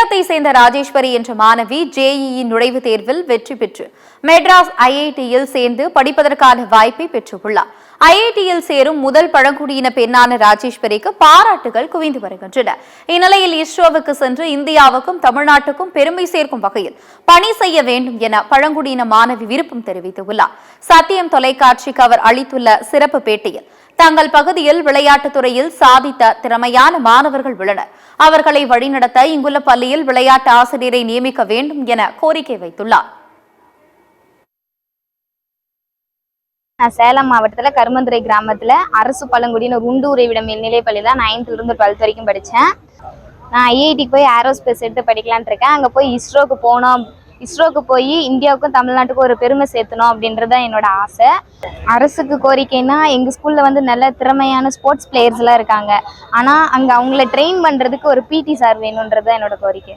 சேலத்தை சேர்ந்த ராஜேஸ்வரி என்ற மாணவி ஜேஇஇ நுழைவுத் தேர்வில் வெற்றி பெற்று மெட்ராஸ் ஐஐடியில் சேர்ந்து படிப்பதற்கான வாய்ப்பை பெற்றுள்ளார். ஐஐடியில் சேரும் முதல் பழங்குடியின பெண்ணான ராஜேஸ்வரிக்கு பாராட்டுகள் குவிந்து வருகின்றன. இந்நிலையில் இஸ்ரோவுக்கு சென்று இந்தியாவுக்கும் தமிழ்நாட்டுக்கும் பெருமை சேர்க்கும் வகையில் பணி செய்ய வேண்டும் என பழங்குடியின மாணவி விருப்பம் தெரிவித்துள்ளார். சத்தியம் தொலைக்காட்சிக்கு அவர் அளித்துள்ள சிறப்பு பேட்டியில் தங்கள் பகுதியில் விளையாட்டுத் துறையில் சாதித்த திறமையான மாணவர்கள் உள்ளனர். அவர்களை வழிநடத்த இங்குள்ள பள்ளியில் விளையாட்டு ஆசிரியரை நியமிக்க வேண்டும் என கோரிக்கை வைத்துள்ளார். நான் சேலம் மாவட்டத்தில் கருமந்துறை கிராமத்தில் அரசு பழங்குடியின உண்டூரைவிட மேல்நிலைப் பள்ளி தான் 9th இருந்து 12th வரைக்கும் படித்தேன். நான் ஐஐடிக்கு போய் ஏரோஸ்பேஸ் எடுத்து படிக்கலான் இருக்கேன். அங்கே போய் இஸ்ரோக்கு போய் இந்தியாவுக்கும் தமிழ்நாட்டுக்கும் ஒரு பெருமை சேர்த்தணும் அப்படின்றத என்னோட ஆசை. அரசுக்கு கோரிக்கைன்னா எங்கள் ஸ்கூலில் நல்ல திறமையான ஸ்போர்ட்ஸ் பிளேயர்ஸ்லாம் இருக்காங்க. ஆனால் அங்கே அவங்கள ட்ரெயின் பண்ணுறதுக்கு ஒரு பிடி சார் வேணுன்றது தான் என்னோட கோரிக்கை.